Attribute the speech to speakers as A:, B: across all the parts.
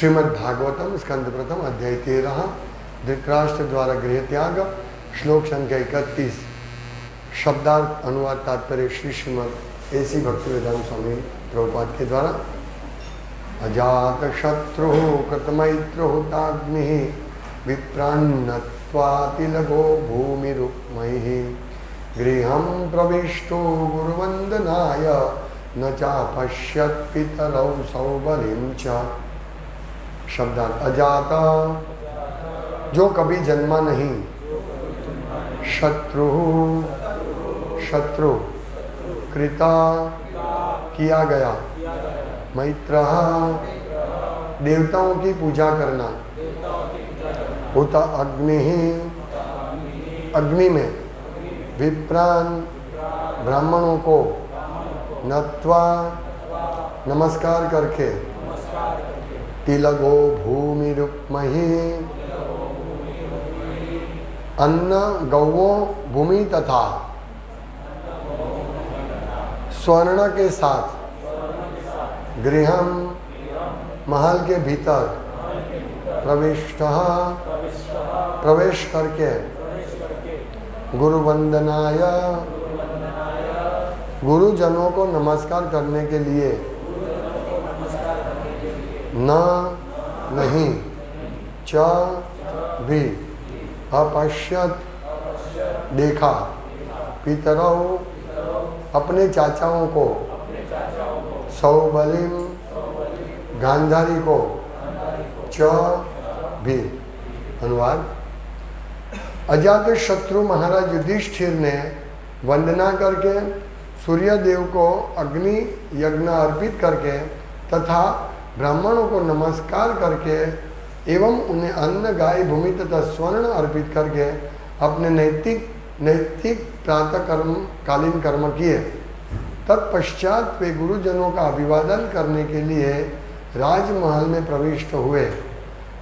A: श्रीमद्भागवतम स्कंद प्रथम अध्याय 13 धृतराष्ट्र द्वारा गृह त्याग श्लोक संख्या 31 शब्दार्थ अनुवाद तात्पर्य श्री श्रीमद एसी भक्तिवेदांत स्वामी प्रभुपाद के द्वारा। अजात शत्रु कृतमैत्रो ताग्नि विप्रान्नत्वातिलगो भूमिरुक्मैः गृहं प्रविष्टो गुरुवंदनाय न चापश्यत् पितरौ सौबलिं च। शब्दार्थ अजाता जो कभी जन्मा नहीं, शत्रु शत्रु, कृता किया गया, मैत्र देवताओं की पूजा करना, उत अग्नि अग्नि में, विप्रान ब्राह्मणों को, नत्वा नमस्कार करके, तिलगो भूमि रुक्महि अन्न गौवों भूमि तथा स्वर्ण के साथ, गृहम महल के भीतर, प्रवेश करके, गुरुवंदनाय गुरुजनों को नमस्कार करने के लिए, न नहीं, च भी, अपश्यत देखा, पितरौ अपने चाचाओं को, सौबलिम गांधारी को, च भी। अनुवाद। अजात शत्रु महाराज युधिष्ठिर ने वंदना करके, सूर्य देव को अग्नि यज्ञ अर्पित करके तथा ब्राह्मणों को नमस्कार करके एवं उन्हें अन्न गाय भूमि तथा स्वर्ण अर्पित करके अपने नैतिक प्रातः कालीन कर्म किए। तत्पश्चात वे गुरुजनों का अभिवादन करने के लिए राजमहल में प्रविष्ट हुए,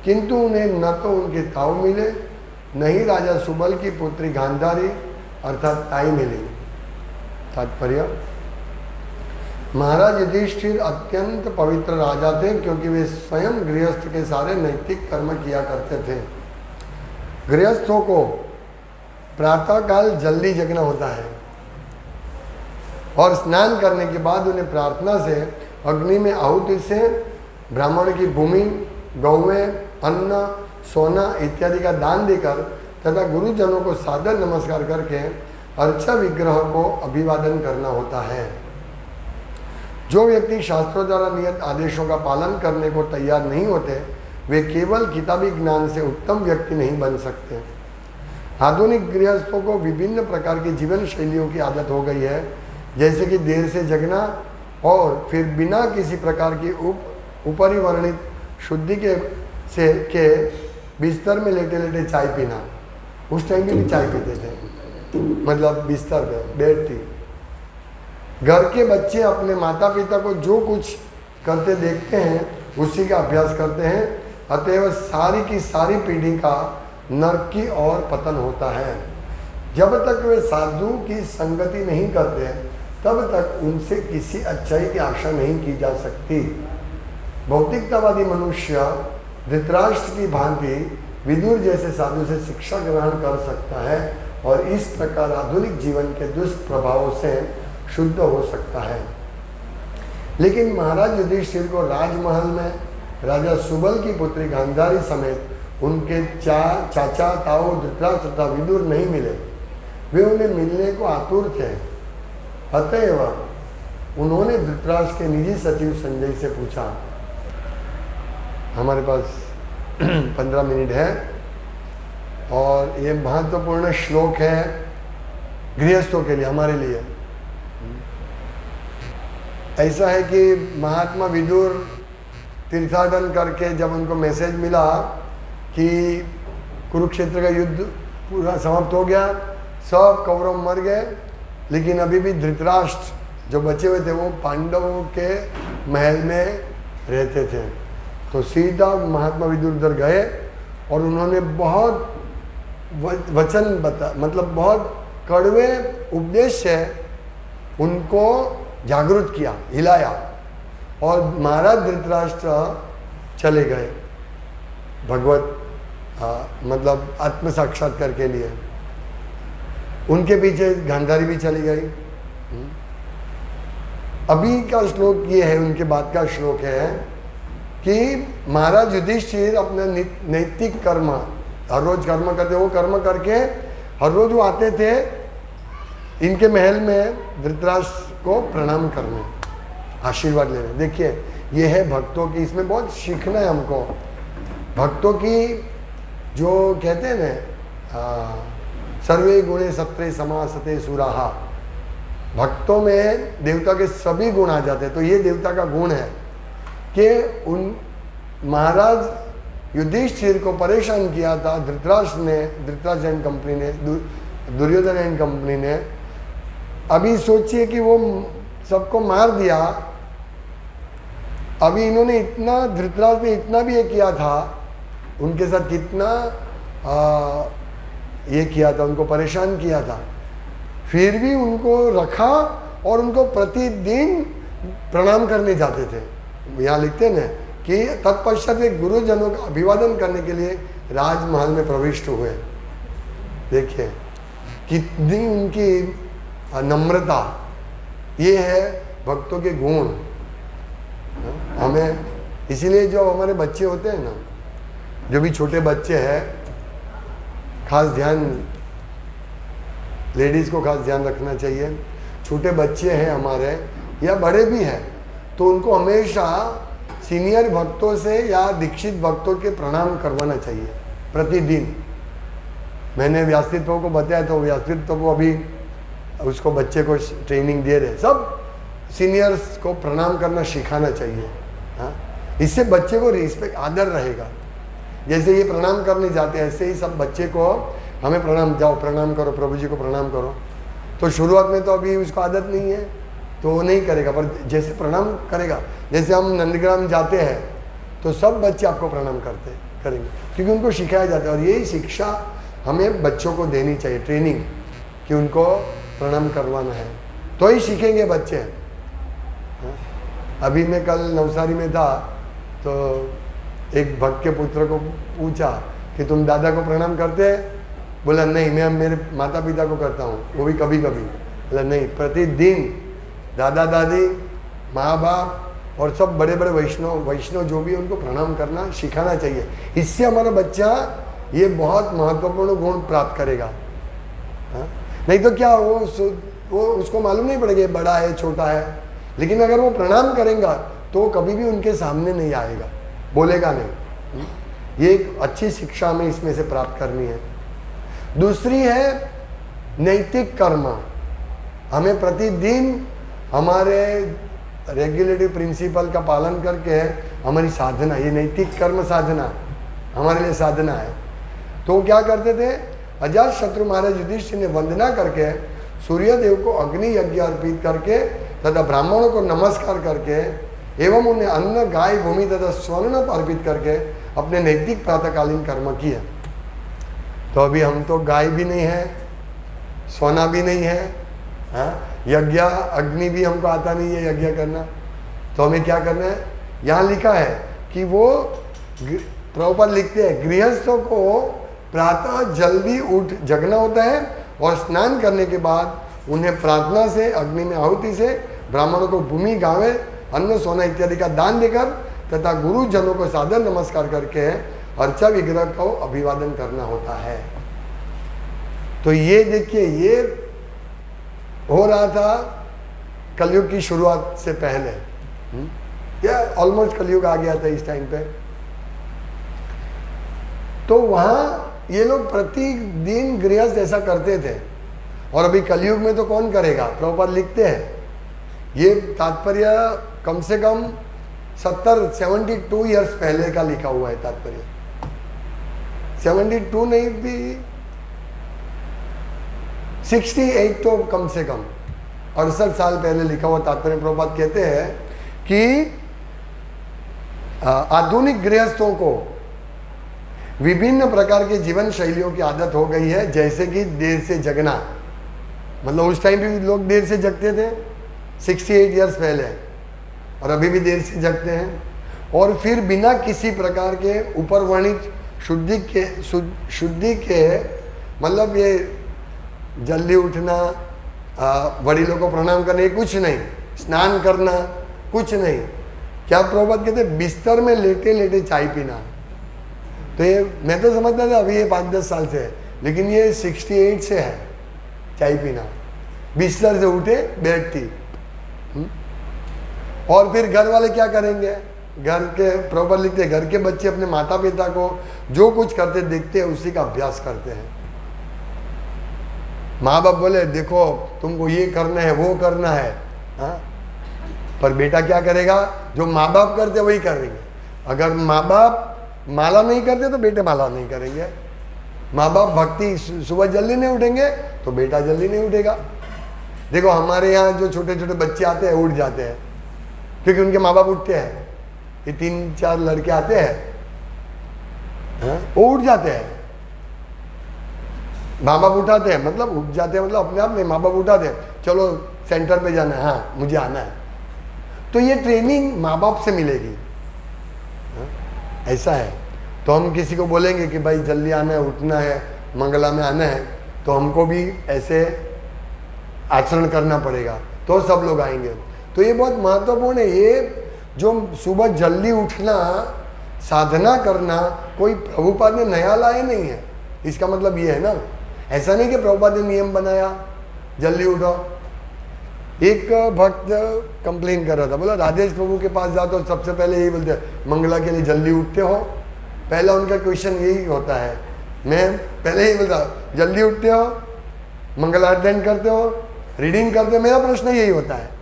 A: किंतु उन्हें न तो उनके ताऊ मिले, न ही राजा सुबल की पुत्री गांधारी अर्थात ताई मिली। तात्पर्य। महाराज युधिष्ठिर अत्यंत पवित्र राजा थे, क्योंकि वे स्वयं गृहस्थ के सारे नैतिक कर्म किया करते थे। गृहस्थों को प्रातःकाल जल्दी जगना होता है और स्नान करने के बाद उन्हें प्रार्थना से अग्नि में आहुति से ब्राह्मण की भूमि, गौवें, अन्न, सोना इत्यादि का दान देकर तथा गुरुजनों को सादर नमस्कार करके अर्चा विग्रह को अभिवादन करना होता है। जो व्यक्ति शास्त्रों द्वारा नियत आदेशों का पालन करने को तैयार नहीं होते, वे केवल किताबी ज्ञान से उत्तम व्यक्ति नहीं बन सकते। आधुनिक गृहस्थों को विभिन्न प्रकार की जीवन शैलियों की आदत हो गई है, जैसे कि देर से जगना और फिर बिना किसी प्रकार की ऊपरी वर्णित शुद्धि के बिस्तर में लेटे लेटे चाय पीना। उस टाइम भी चाय पीते थे, मतलब बिस्तर पे बैठती। घर के बच्चे अपने माता पिता को जो कुछ करते देखते हैं उसी का अभ्यास करते हैं, अतएव सारी की सारी पीढ़ी का नरक की ओर पतन होता है। जब तक वे साधु की संगति नहीं करते तब तक उनसे किसी अच्छाई की आशा नहीं की जा सकती। भौतिकतावादी मनुष्य धृतराष्ट्र की भांति विदुर जैसे साधु से शिक्षा ग्रहण कर सकता है और इस प्रकार आधुनिक जीवन के दुष्प्रभावों से शुद्ध हो सकता है। लेकिन महाराज युधिष्ठिर को राजमहल में राजा सुबल की पुत्री गांधारी समेत उनके चाचा ताऊ धृतराष्ट्र तथा विदुर नहीं मिले। वे उन्हें मिलने को आतुर थे। अतएव उन्होंने धृतराष्ट्र के निजी सचिव संजय से पूछा। हमारे पास 15 मिनट है और ये महत्वपूर्ण श्लोक है गृहस्थों के लिए, हमारे लिए। ऐसा है कि महात्मा विदुर तीर्थाटन करके जब उनको मैसेज मिला कि कुरुक्षेत्र का युद्ध पूरा समाप्त हो गया, सब कौरव मर गए, लेकिन अभी भी धृतराष्ट्र जो बचे हुए थे वो पांडवों के महल में रहते थे, तो सीधा महात्मा विदुर उधर गए और उन्होंने बहुत वचन मतलब बहुत कड़वे उपदेश से उनको जागृत किया, हिलाया। और महाराज धृतराष्ट्र चले गए भगवत मतलब आत्म साक्षात्कार के लिए। उनके पीछे गांधारी भी चली गई। अभी का श्लोक ये है, उनके बाद का श्लोक है कि महाराज युधिष्ठिर अपने नैतिक कर्म हर रोज कर्म करते, वो कर्म करके हर रोज वो आते थे इनके महल में धृतराष्ट्र को प्रणाम करने, आशीर्वाद लेने। देखिए ये है भक्तों की, इसमें बहुत सीखना है हमको। भक्तों की जो कहते हैं ना सर्वे गुणे सत्रे समासते सुराहा, भक्तों में देवता के सभी गुण आ जाते हैं। तो ये देवता का गुण है कि उन महाराज युधिष्ठिर को परेशान किया था धृतराष्ट्र ने, धृतराष्ट्र एंड कंपनी ने, दुर्योधन एंड कंपनी ने। अभी सोचिए कि वो सबको मार दिया। अभी इन्होंने इतना, धृतराष्ट्र ने इतना भी ये किया था, उनके साथ कितना ये किया था, उनको परेशान किया था, फिर भी उनको रखा और उनको प्रतिदिन प्रणाम करने जाते थे। यहाँ लिखते हैं ना कि तत्पश्चात वे गुरुजनों का अभिवादन करने के लिए राजमहल में प्रविष्ट हुए। देखिए कितनी उनकी नम्रता, ये है भक्तों के गुण। हमें इसीलिए जो हमारे बच्चे होते हैं ना, जो भी छोटे बच्चे हैं, खास ध्यान, लेडीज़ को खास ध्यान रखना चाहिए। छोटे बच्चे हैं हमारे या बड़े भी हैं, तो उनको हमेशा सीनियर भक्तों से या दीक्षित भक्तों के प्रणाम करवाना चाहिए प्रतिदिन। मैंने व्यासपीठ प्रभु को बताया, तो व्यासपीठ प्रभु अभी उसको बच्चे को ट्रेनिंग दे रहे। सब सीनियर्स को प्रणाम करना सिखाना चाहिए। हाँ, इससे बच्चे को रिस्पेक्ट, आदर रहेगा। जैसे ये प्रणाम करने जाते हैं, ऐसे ही सब बच्चे को हमें प्रणाम, जाओ प्रणाम करो, प्रभु जी को प्रणाम करो। तो शुरुआत में तो अभी उसको आदत नहीं है तो वो नहीं करेगा, पर जैसे प्रणाम करेगा, जैसे हम नंदग्राम जाते हैं तो सब बच्चे आपको प्रणाम करेंगे, क्योंकि उनको सिखाया जाता है। और यही शिक्षा हमें बच्चों को देनी चाहिए, ट्रेनिंग, कि उनको प्रणाम करवाना है, तो ही सीखेंगे बच्चे। अभी मैं कल नवसारी में था, तो एक भक्त के पुत्र को पूछा कि तुम दादा को प्रणाम करते हैं? बोला नहीं, मैं मेरे माता पिता को करता हूँ, वो भी कभी कभी। बोला नहीं, प्रतिदिन दादा दादी, माँ बाप और सब बड़े बड़े वैष्णव जो भी, उनको प्रणाम करना सिखाना चाहिए। इससे हमारा बच्चा ये बहुत महत्वपूर्ण गुण प्राप्त करेगा। हाँ? नहीं तो क्या वो उसको मालूम नहीं पड़ेगा बड़ा है छोटा है, लेकिन अगर वो प्रणाम करेगा तो कभी भी उनके सामने नहीं आएगा, बोलेगा नहीं। ये एक अच्छी शिक्षा हमें इसमें से प्राप्त करनी है। दूसरी है नैतिक कर्म। हमें प्रतिदिन हमारे रेगुलेटिव प्रिंसिपल का पालन करके हमारी साधना, ये नैतिक कर्म साधना हमारे लिए साधना है। तो क्या करते थे, अजातशत्रु महाराज युधिष्ठिर ने वंदना करके सूर्यदेव को अग्नि यज्ञ अर्पित करके तथा ब्राह्मणों को नमस्कार करके एवं उन्हें अन्न, गाय, भूमि तथा स्वर्ण अर्पित करके अपने नैतिक प्रातःकालीन कर्म किए। तो अभी हम तो गाय भी नहीं है, सोना भी नहीं है, हाँ? यज्ञ अग्नि भी हमको आता नहीं है यज्ञ करना। तो हमें क्या करना है, यहाँ लिखा है कि वो प्रभुपाद लिखते हैं गृहस्थों को प्रातः जल्दी उठ जगना होता है और स्नान करने के बाद उन्हें प्रार्थना से, अग्नि में आहुति से, ब्राह्मणों को भूमि, गावे, अन्न, सोना इत्यादि का दान देकर तथा गुरुजनों को सादर नमस्कार करके अर्चा विग्रह को अभिवादन करना होता है। तो ये देखिए, ये हो रहा था कलयुग की शुरुआत से पहले, या ऑलमोस्ट कलयुग आ गया था इस टाइम पे। तो वहाँ ये लोग प्रतिदिन गृहस्थ ऐसा करते थे, और अभी कलयुग में तो कौन करेगा। प्रभुपाद लिखते हैं, ये तात्पर्य कम से कम 72 ईयर्स पहले का लिखा हुआ है तात्पर्य। 72 नहीं भी 68 तो कम से कम 68 साल पहले लिखा हुआ तात्पर्य। प्रभुपाद कहते हैं कि आधुनिक गृहस्थों को विभिन्न प्रकार के जीवन शैलियों की आदत हो गई है, जैसे कि देर से जगना। मतलब उस टाइम भी लोग देर से जगते थे 68 ईयर्स पहले, और अभी भी देर से जगते हैं। और फिर बिना किसी प्रकार के ऊपर वर्णित शुद्धि के मतलब ये जल्दी उठना, वडीलों को प्रणाम करना, ये कुछ नहीं, स्नान करना कुछ नहीं। क्या प्रभुपाद कहते बिस्तर में लेटे लेटे चाय पीना। तो ये मैं तो समझता था अभी ये 5-10 साल से है, लेकिन ये 68 से है चाय पीना, बिस्तर से उठे बैठती। और फिर घर वाले क्या करेंगे, घर के प्रभुपाद लिखते घर के बच्चे अपने माता पिता को जो कुछ करते देखते हैं उसी का अभ्यास करते हैं। माँ बाप बोले देखो तुमको ये करना है वो करना है, हाँ, पर बेटा क्या करेगा, जो माँ बाप करते वही करेंगे। अगर माँ बाप माला नहीं करते तो बेटे माला नहीं करेंगे। माँ बाप भक्ति सुबह जल्दी नहीं उठेंगे तो बेटा जल्दी नहीं उठेगा। देखो हमारे यहाँ जो छोटे छोटे बच्चे आते हैं उठ जाते हैं क्योंकि उनके माँ बाप उठते हैं। ये 3-4 लड़के आते हैं, हाँ, वो उठ जाते हैं, माँ बाप उठाते हैं, मतलब उठ जाते हैं, मतलब अपने आप नहीं, माँ बाप उठाते हैं, चलो सेंटर पे जाना है, हाँ मुझे आना है। तो ये ट्रेनिंग माँ बाप से मिलेगी, हाँ, ऐसा है। तो हम किसी को बोलेंगे कि भाई जल्दी आना है, उठना है, मंगला में आना है, तो हमको भी ऐसे आचरण करना पड़ेगा तो सब लोग आएंगे। तो ये बहुत महत्वपूर्ण है। ये जो सुबह जल्दी उठना, साधना करना कोई प्रभुपाद ने नया लाए नहीं है। इसका मतलब ये है ना, ऐसा नहीं कि प्रभुपाद ने नियम बनाया जल्दी उठो। एक भक्त कंप्लेन कर रहा था, बोला राजेश प्रभु के पास जाओ तो सबसे पहले यही बोलते हैं मंगला के लिए जल्दी उठते हो। पहला उनका क्वेश्चन यही होता है, मैं पहले ही बोलता जल्दी उठते हो, मंगला अटेंड करते हो, रीडिंग करते हो। मेरा प्रश्न यही होता है।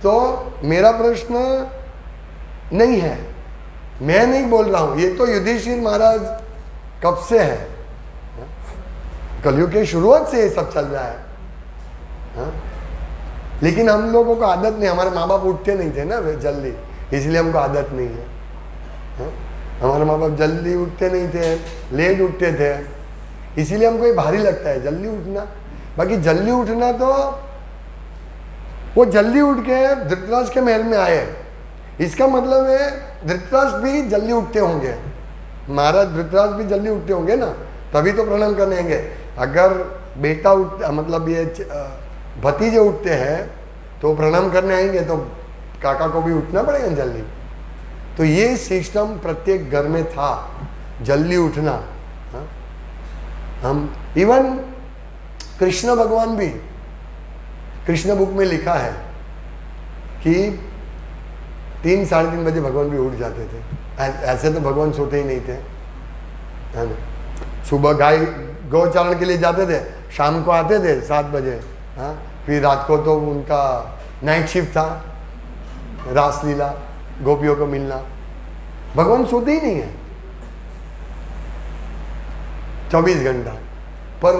A: तो मेरा प्रश्न नहीं है, मैं नहीं बोल रहा हूँ, ये तो युधिष्ठिर महाराज कब से है, कलयुग की शुरुआत से ये सब चल रहा है, हाँ? लेकिन हम लोगों को आदत नहीं, हमारे माँ बाप उठते नहीं थे ना जल्दी, इसलिए हमको आदत नहीं है, हाँ? हमारे माँ बाप जल्दी उठते नहीं थे, लेट उठते थे, इसीलिए हमको ये भारी लगता है जल्दी उठना। बाकी जल्दी उठना तो वो जल्दी उठ के धृतराष्ट्र के महल में आए, इसका मतलब है धृतराष्ट्र भी जल्दी उठते होंगे, महाराज धृतराष्ट्र भी जल्दी उठते होंगे ना, तभी तो प्रणाम करने आएंगे। अगर बेटा उठ मतलब ये भतीजे उठते हैं तो प्रणाम करने आएंगे, तो काका को भी उठना पड़ेगा जल्दी। तो ये सिस्टम प्रत्येक घर में था, जल्दी उठना, हाँ? हम इवन कृष्ण भगवान भी, कृष्ण बुक में लिखा है कि 3-3:30 बजे भगवान भी उठ जाते थे। ऐसे तो भगवान सोते ही नहीं थे, है ना। सुबह गाय गौचारण के लिए जाते थे, शाम को आते थे 7 बजे, हाँ। फिर रात को तो उनका नाइट शिफ्ट था, रासलीला, गोपियों को मिलना। भगवान सोते ही नहीं है 24 घंटा। पर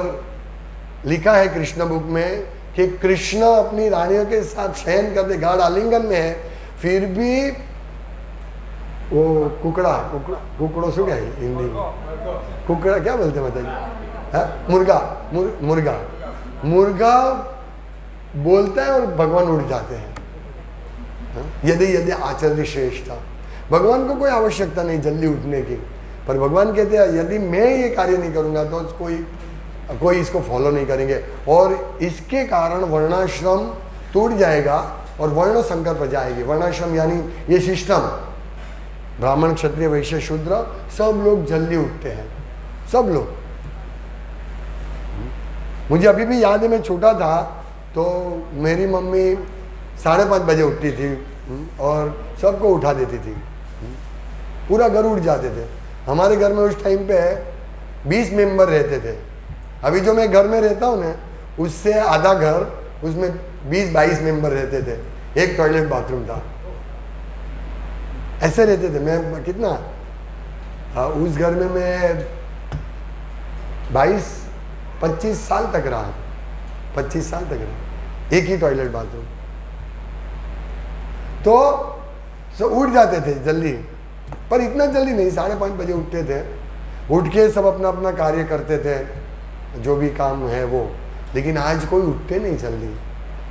A: लिखा है कृष्ण बुक में कि कृष्ण अपनी रानियों के साथ शयन करते, गाढ़ आलिंगन में है, फिर भी वो कुकड़ो सो गया हिंदी में, कुकड़ा क्या बोलते हैं मतलब मुर्गा बोलता है और भगवान उठ जाते हैं, यदि आचार्य श्रेष्ठ था। भगवान को कोई आवश्यकता नहीं जल्दी उठने की, पर भगवान कहते हैं यदि मैं ये कार्य नहीं करूँगा तो कोई इसको फॉलो नहीं करेंगे, और इसके कारण वर्णाश्रम टूट जाएगा और वर्ण संकर पर जाएगी। वर्णाश्रम यानी ये सिस्टम, ब्राह्मण क्षत्रिय वैश्य शूद्र सब लोग जल्दी उठते हैं, सब लोग। मुझे अभी भी याद है, मैं छोटा था तो मेरी मम्मी 5:30 बजे उठती थी और सबको उठा देती थी, पूरा घर उठ जाते थे। हमारे घर में उस टाइम पे 20 मेंबर रहते थे। अभी जो मैं घर में रहता हूँ ना, उससे आधा घर, उसमें 20-22 मेंबर रहते थे, एक टॉयलेट बाथरूम था, ऐसे रहते थे। मैं कितना उस घर में मैं 22-25 साल तक रहा, 25 साल तक रहा, एक ही टॉयलेट बाथरूम। तो सब उठ जाते थे जल्दी, पर इतना जल्दी नहीं, 5:30 बजे उठते थे। उठ के सब अपना अपना कार्य करते थे, जो भी काम है वो। लेकिन आज कोई उठते नहीं जल्दी,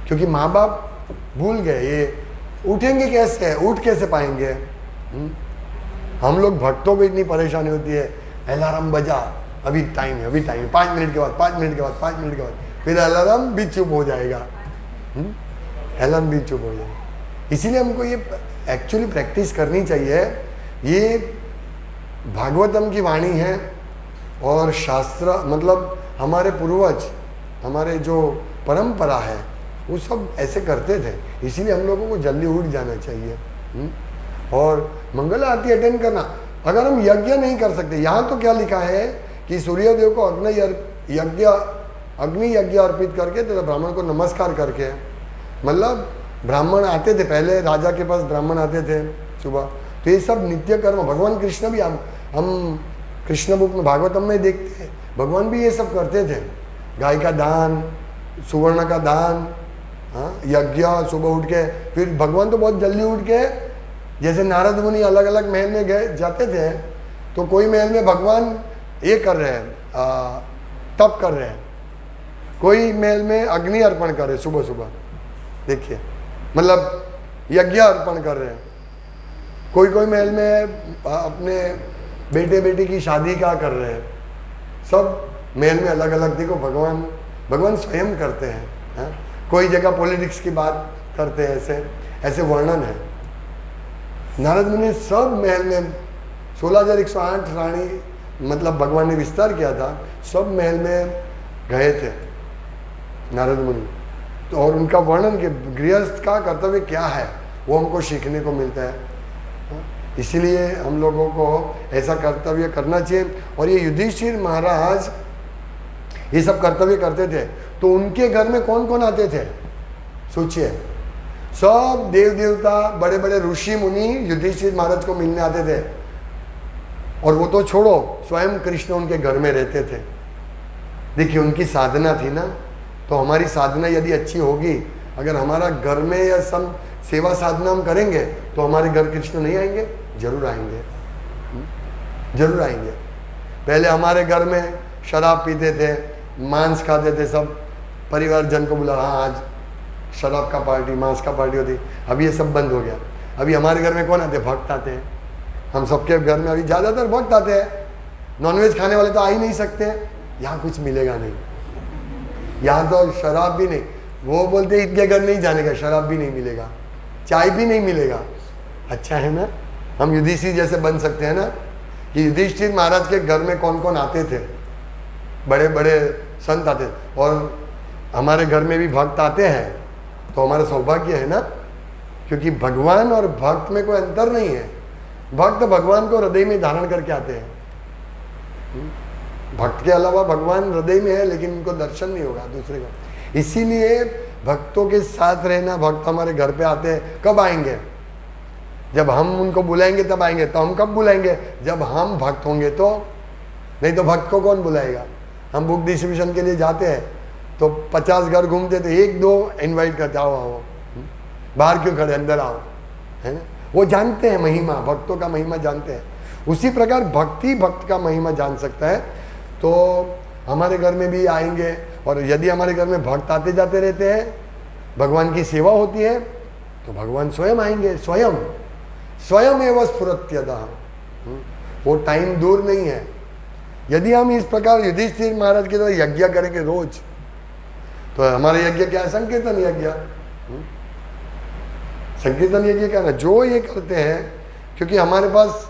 A: क्योंकि माँ बाप भूल गए ये उठेंगे कैसे, उठ कैसे पाएंगे, हम लोग भक्तों को इतनी परेशानी होती है, अलार्म बजा, अभी टाइम है, अभी टाइम है, 5 मिनट के बाद, 5 मिनट के बाद, 5 मिनट के बाद, फिर अलार्म भी चुप हो जाएगा, अलार्म भी चुप हो जाएगा। इसीलिए हमको ये एक्चुअली प्रैक्टिस करनी चाहिए। ये भागवतम की वाणी है और शास्त्र, मतलब हमारे पूर्वज, हमारे जो परंपरा है वो सब ऐसे करते थे। इसीलिए हम लोगों को जल्दी उठ जाना चाहिए और मंगल आरती अटेंड करना। अगर हम यज्ञ नहीं कर सकते, यहाँ तो क्या लिखा है कि सूर्यदेव को अग्नि यज्ञ अर्पित करके तेरा ब्राह्मण को नमस्कार करके, मतलब ब्राह्मण आते थे पहले, राजा के पास ब्राह्मण आते थे सुबह, तो ये सब नित्य कर्म भगवान कृष्ण भी, हम कृष्ण बुक में भागवतम में देखते हैं, भगवान भी ये सब करते थे। गाय का दान, सुवर्ण का दान, यज्ञ, सुबह उठ के, फिर भगवान तो बहुत जल्दी उठ के, जैसे नारद मुनि अलग अलग महल में गए जाते थे, तो कोई महल में भगवान ये कर रहे हैं, तप कर रहे हैं, कोई महल में अग्नि अर्पण कर रहे सुबह सुबह, देखिए, मतलब यज्ञ अर्पण कर रहे हैं, कोई कोई महल में अपने बेटे बेटी की शादी का कर रहे हैं, सब महल में अलग अलग। देखो भगवान स्वयं करते हैं, कोई जगह पॉलिटिक्स की बात करते हैं, ऐसे वर्णन है। नारद मुनि सब महल में 16,108 रानी, मतलब भगवान ने विस्तार किया था, सब महल में गए थे नारद मुनि, तो और उनका वर्णन के गृहस्थ का कर्तव्य क्या है वो हमको सीखने को मिलता है। इसीलिए हम लोगों को ऐसा कर्तव्य करना चाहिए। और ये युधिष्ठिर महाराज ये सब कर्तव्य करते थे, तो उनके घर में कौन कौन आते थे सोचिए, सब देव देवता, बड़े बड़े ऋषि मुनि युधिष्ठिर महाराज को मिलने आते थे। और वो तो छोड़ो, स्वयं कृष्ण उनके घर में रहते थे। देखिए उनकी साधना थी ना, तो हमारी साधना यदि अच्छी होगी, अगर हमारा घर में या सब सेवा साधना हम करेंगे, तो हमारे घर कृष्ण नहीं आएंगे? जरूर आएंगे, जरूर आएंगे। पहले हमारे घर में शराब पीते थे, मांस खाते थे, सब परिवारजन को बुला, हाँ आज शराब का पार्टी, मांस का पार्टी होती। अभी ये सब बंद हो गया। अभी हमारे घर में कौन आते? भक्त आते हैं। हम सबके घर में अभी ज़्यादातर भक्त आते हैं। नॉनवेज खाने वाले तो आ ही नहीं सकते, यहाँ कुछ मिलेगा नहीं, यहाँ तो शराब भी नहीं। वो बोलते इनके घर नहीं जाने का, शराब भी नहीं मिलेगा, चाय भी नहीं मिलेगा। अच्छा है ना, हम युधिष्ठिर जैसे बन सकते हैं ना, कि युधिष्ठिर महाराज के घर में कौन कौन आते थे, बड़े बड़े संत आते थे। और हमारे घर में भी भक्त आते हैं, तो हमारा सौभाग्य है ना, क्योंकि भगवान और भक्त में कोई अंतर नहीं है। भक्त भगवान को हृदय में धारण करके आते हैं। भक्त के अलावा भगवान हृदय में है, लेकिन उनको दर्शन नहीं होगा दूसरे को। इसीलिए भक्तों के साथ रहना, भक्त हमारे घर पे आते हैं। कब आएंगे? जब हम उनको बुलाएंगे तब आएंगे। तो हम कब बुलाएंगे? जब हम भक्त होंगे तो, नहीं तो भक्त को कौन बुलाएगा? हम बुक डिस्ट्रीब्यूशन के लिए जाते हैं तो 50 घर घूमते थे, 1-2 इनवाइट करते, आओ आओ, बाहर क्यों खड़े, अंदर आओ, है ना। वो जानते हैं महिमा, भक्तों का महिमा जानते हैं। उसी प्रकार भक्ति भक्त का महिमा जान सकता है। तो हमारे घर में भी आएंगे, और यदि हमारे घर में भक्त आते जाते रहते हैं, भगवान की सेवा होती है, तो भगवान स्वयं आएंगे। स्वयं एवं स्फुरत्यतः, वो टाइम दूर नहीं है। यदि हम इस प्रकार युधिष्ठिर महाराज की तरह यज्ञ करेंगे रोज, तो हमारे यज्ञ क्या है? संकीर्तन यज्ञ। संकीर्तन यज्ञ क्या है? जो ये करते हैं, क्योंकि हमारे पास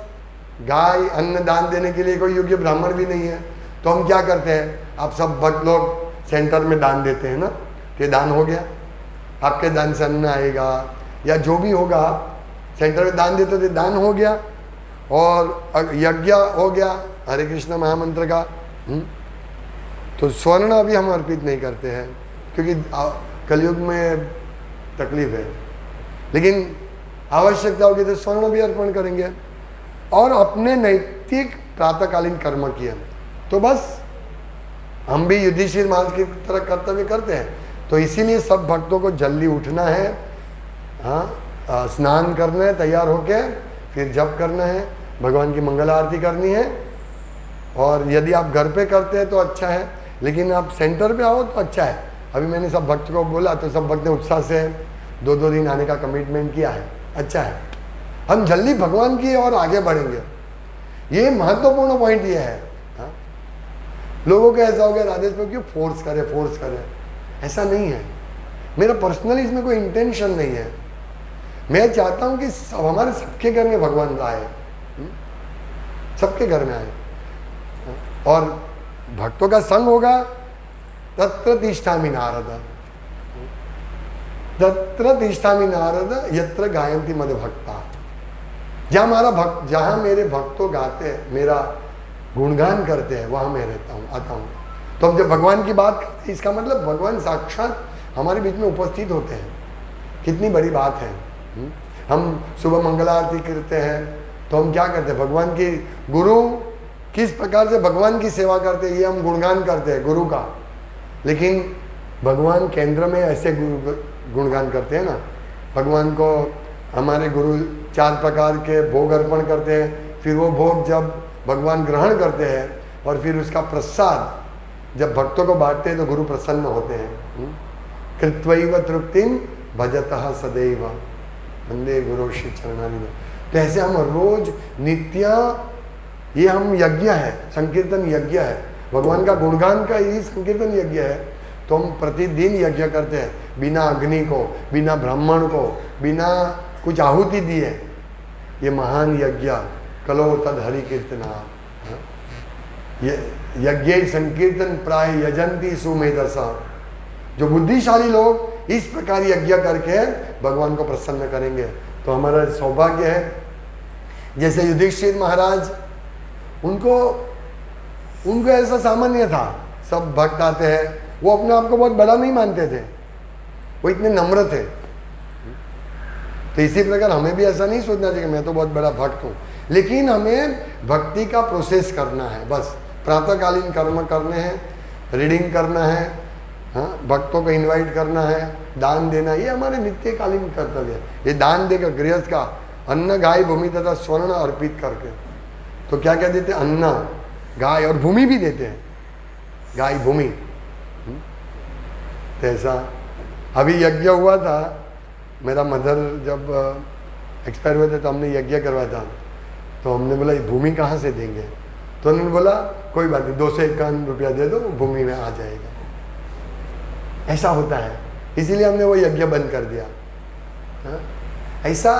A: गाय अन्न दान देने के लिए कोई योग्य ब्राह्मण भी नहीं है, तो हम क्या करते हैं? आप सब भक्त लोग सेंटर में दान देते हैं ना, कि दान हो गया, आपके दान से अन्न आएगा, या जो भी होगा सेंटर में दान देते थे, दान हो गया, और यज्ञ हो गया हरे कृष्ण महामंत्र का। तो स्वर्ण अभी हम अर्पित नहीं करते हैं, क्योंकि कलयुग में तकलीफ है, लेकिन आवश्यकता होगी तो स्वर्ण भी अर्पण करेंगे। और अपने नैतिक प्रातःकालीन कर्म किए, तो बस हम भी युधिष्ठिर महाराज की तरह कर्तव्य करते हैं। तो इसीलिए सब भक्तों को जल्दी उठना है, हाँ, स्नान करना है, तैयार होके फिर जप करना है, भगवान की मंगल आरती करनी है। और यदि आप घर पे करते हैं तो अच्छा है, लेकिन आप सेंटर पे आओ तो अच्छा है। अभी मैंने सब भक्त को बोला, तो सब भक्त ने उत्साह से 2-2 दिन आने का कमिटमेंट किया है, अच्छा है। हम जल्दी भगवान की ओर आगे बढ़ेंगे। ये महत्वपूर्ण पॉइंट ये है। हाँ? लोगों को ऐसा हो गया राधेश पर क्यों फोर्स करे, ऐसा नहीं है। मेरा पर्सनली इसमें कोई इंटेंशन नहीं है। मैं चाहता हूं कि हमारे सबके घर में भगवान आए, सबके घर में आए, और भक्तों का संग होगा। तत्र तिष्ठामि नारद, तत्र तिष्ठामि नारद यत्र गायन्ति मद भक्ता। जहाँ मेरे भक्तों गाते हैं, मेरा गुणगान करते हैं, वहाँ मैं रहता हूँ, आता हूँ। तो हम जब भगवान की बात करते हैं, इसका मतलब भगवान साक्षात हमारे बीच में उपस्थित होते हैं। कितनी बड़ी बात है। हम सुबह मंगला आरती करते हैं तो हम क्या करते हैं, भगवान की, गुरु किस प्रकार से भगवान की सेवा करते हैं ये हम गुणगान करते हैं गुरु का। लेकिन भगवान केंद्र में ऐसे गुणगान करते हैं ना, भगवान को हमारे गुरु 4 प्रकार के भोग अर्पण करते हैं, फिर वो भोग जब भगवान ग्रहण करते हैं और फिर उसका प्रसाद जब भक्तों को बांटते हैं तो गुरु प्रसन्न होते हैं। कृत्वैव तृप्तिम भजतः सदैव वंदे गुरु श्री चरणानि। तो ऐसे हम रोज नित्य, ये हम यज्ञ है, संकीर्तन यज्ञ है, भगवान का गुणगान का यही संकीर्तन यज्ञ है। तो हम प्रतिदिन यज्ञ करते हैं, बिना अग्नि को, बिना ब्राह्मण को, बिना कुछ आहुति दिए। ये महान यज्ञ कलो तद हरि कीर्तना। यज्ञ संकीर्तन प्राय यजंती सुमेधसा। जो बुद्धिशाली लोग इस प्रकार यज्ञ करके भगवान को प्रसन्न करेंगे तो हमारा सौभाग्य है। जैसे युधिष्ठिर महाराज, उनको ऐसा सामान्य था, सब भक्त आते हैं, वो अपने आप को बहुत बड़ा नहीं मानते थे, वो इतने नम्र थे। तो इसी प्रकार हमें भी ऐसा नहीं सोचना चाहिए कि मैं तो बहुत बड़ा भक्त हूँ, लेकिन हमें भक्ति का प्रोसेस करना है। बस प्रातःकालीन कर्म करने हैं, रीडिंग करना है, हाँ, भक्तों को इनवाइट करना है, दान देना, ये हमारे नित्यकालीन कर्तव्य है। ये दान देकर गृहस्थ का अन्न गाय भूमि तथा स्वर्ण अर्पित करके, तो क्या क्या देते हैं, अन्न गाय और भूमि भी देते हैं, गाय भूमि। तो ऐसा अभी यज्ञ हुआ था, मेरा मदर जब एक्सपायर हुए थे तो हमने यज्ञ करवाया था। तो हमने बोला ये भूमि कहाँ से देंगे, तो उन्होंने बोला कोई बात नहीं, 251 रुपया दे दो, भूमि में आ जाएगा। ऐसा होता है, इसीलिए हमने वो यज्ञ बंद कर दिया। हाँ? ऐसा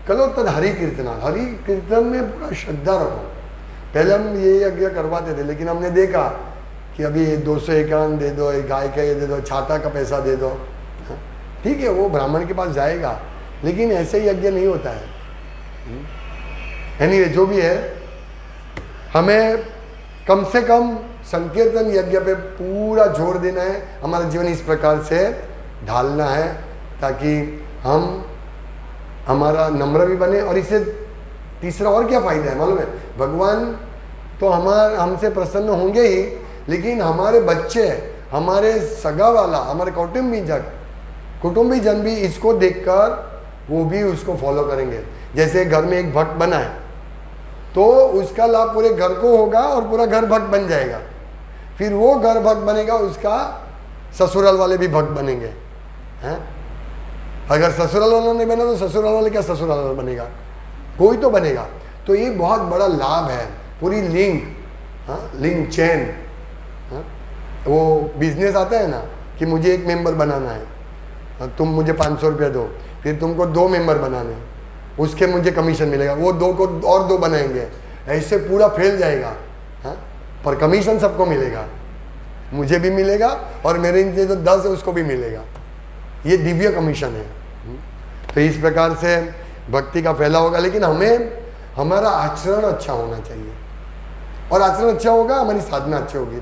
A: कलो तद हरि कीर्तना, हरि कीर्तन में पूरा श्रद्धा रखो। पहले हम ये यज्ञ करवाते थे, लेकिन हमने देखा कि अभी 251 दे दो, गाय का ये दे दो, छाता का पैसा दे दो, ठीक है वो ब्राह्मण के पास जाएगा, लेकिन ऐसे यज्ञ नहीं होता है। एनीवे जो भी है, हमें कम से कम संकीर्तन यज्ञ पे पूरा जोर देना है, हमारा जीवन इस प्रकार से ढालना है ताकि हम हमारा नम्र भी बने। और इससे तीसरा और क्या फायदा है मालूम है, भगवान तो हमसे प्रसन्न होंगे ही, लेकिन हमारे बच्चे, हमारे सगा वाला, हमारे कुटुंबीजन भी इसको देखकर वो भी उसको फॉलो करेंगे। जैसे घर में एक भक्त बना है तो उसका लाभ पूरे घर को होगा और पूरा घर भक्त बन जाएगा। फिर वो घर भक्त बनेगा, उसका ससुराल वाले भी भक्त बनेंगे हैं। अगर ससुराल वाला नहीं बना तो ससुराल वाले क्या ससुराल वाला बनेगा, कोई तो बनेगा। तो ये बहुत बड़ा लाभ है, पूरी लिंक चेन। वो बिजनेस आता है ना कि मुझे एक मेंबर बनाना है, तुम मुझे 500 रुपया दो, फिर तुमको 2 मेंबर बनाने, उसके मुझे कमीशन मिलेगा, वो 2 को और 2 बनाएंगे, ऐसे पूरा फैल जाएगा। हाँ, पर कमीशन सबको मिलेगा, मुझे भी मिलेगा और मेरे इनसे जो 10 है उसको भी मिलेगा। ये दिव्य कमीशन है। तो इस प्रकार से भक्ति का फैला होगा, लेकिन हमें हमारा आचरण अच्छा होना चाहिए, और आचरण अच्छा होगा हमारी साधना अच्छी होगी।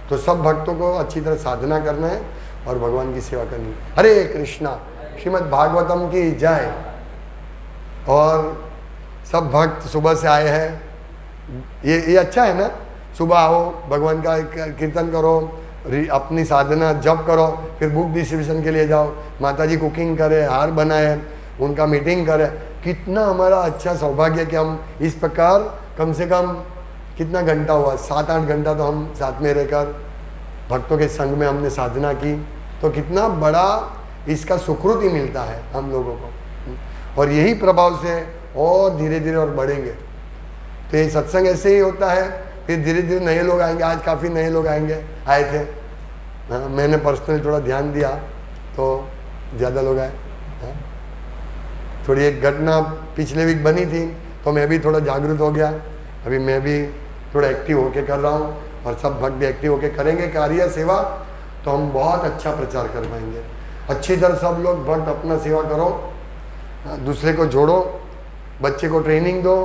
A: तो सब भक्तों को अच्छी तरह साधना करना है और भगवान की सेवा करनी है। हरे कृष्णा। श्रीमद् भागवतम की जय। और सब भक्त सुबह से आए हैं, ये अच्छा है ना, सुबह आओ, भगवान का कीर्तन करो, अपनी साधना जप करो, फिर बुक डिस्ट्रीब्यूशन के लिए जाओ, माताजी कुकिंग करे, हार बनाए, उनका मीटिंग करे। कितना हमारा अच्छा सौभाग्य कि हम इस प्रकार कम से कम कितना घंटा हुआ, 7-8 घंटा तो हम साथ में रहकर भक्तों के संग में हमने साधना की। तो कितना बड़ा इसका सुकृति मिलता है हम लोगों को। और यही प्रभाव से और धीरे धीरे और बढ़ेंगे। तो ये सत्संग ऐसे ही होता है, फिर धीरे धीरे नए लोग आएंगे। आज काफ़ी नए लोग आए थे। हाँ, मैंने पर्सनली थोड़ा ध्यान दिया तो ज़्यादा लोग आए। हाँ, थोड़ी एक घटना पिछले वीक बनी थी तो मैं भी थोड़ा जागरूक हो गया। अभी मैं भी थोड़ा एक्टिव होके कर रहा हूँ और सब भक्त भी एक्टिव होके करेंगे कार्य सेवा, तो हम बहुत अच्छा प्रचार कर पाएंगे। अच्छी तरह सब लोग भक्त अपना सेवा करो, दूसरे को जोड़ो, बच्चे को ट्रेनिंग दो,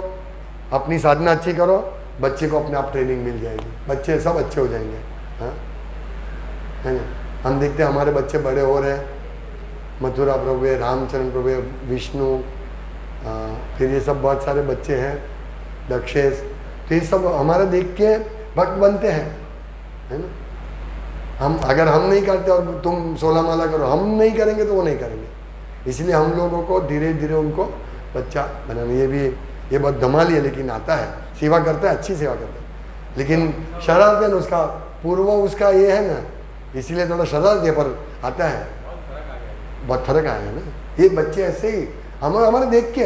A: अपनी साधना अच्छी करो, बच्चे को अपने आप ट्रेनिंग मिल जाएगी, बच्चे सब अच्छे हो जाएंगे। हाँ, है ना? हम देखते हैं हमारे बच्चे बड़े हो रहे हैं, मथुरा प्रभु है, रामचंद्र प्रभु है, विष्णु, फिर ये सब बहुत सारे बच्चे हैं, दक्षेश, तो ये सब हमारे देख के भक्त बनते हैं, है ना? अगर हम नहीं करते और तुम 16 माला करो, हम नहीं करेंगे तो वो नहीं करेंगे। इसलिए हम लोगों को धीरे धीरे उनको बच्चा बनाना, ये बहुत धमाली है, लेकिन आता है, सेवा करता है, अच्छी सेवा करता है, लेकिन शरारत है ना उसका, पूर्व उसका ये है ना, इसलिए थोड़ा शरारत है, पर आता है, बहुत फर्क आया है ना। ये बच्चे ऐसे ही हमारे देख के,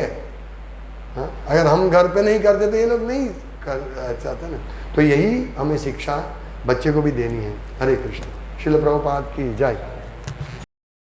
A: हाँ, अगर हम घर पे नहीं करते तो ये लोग नहीं कर चाहते ना। तो यही हमें शिक्षा बच्चे को भी देनी है। हरे कृष्ण। श्रील प्रभुपाद की जय।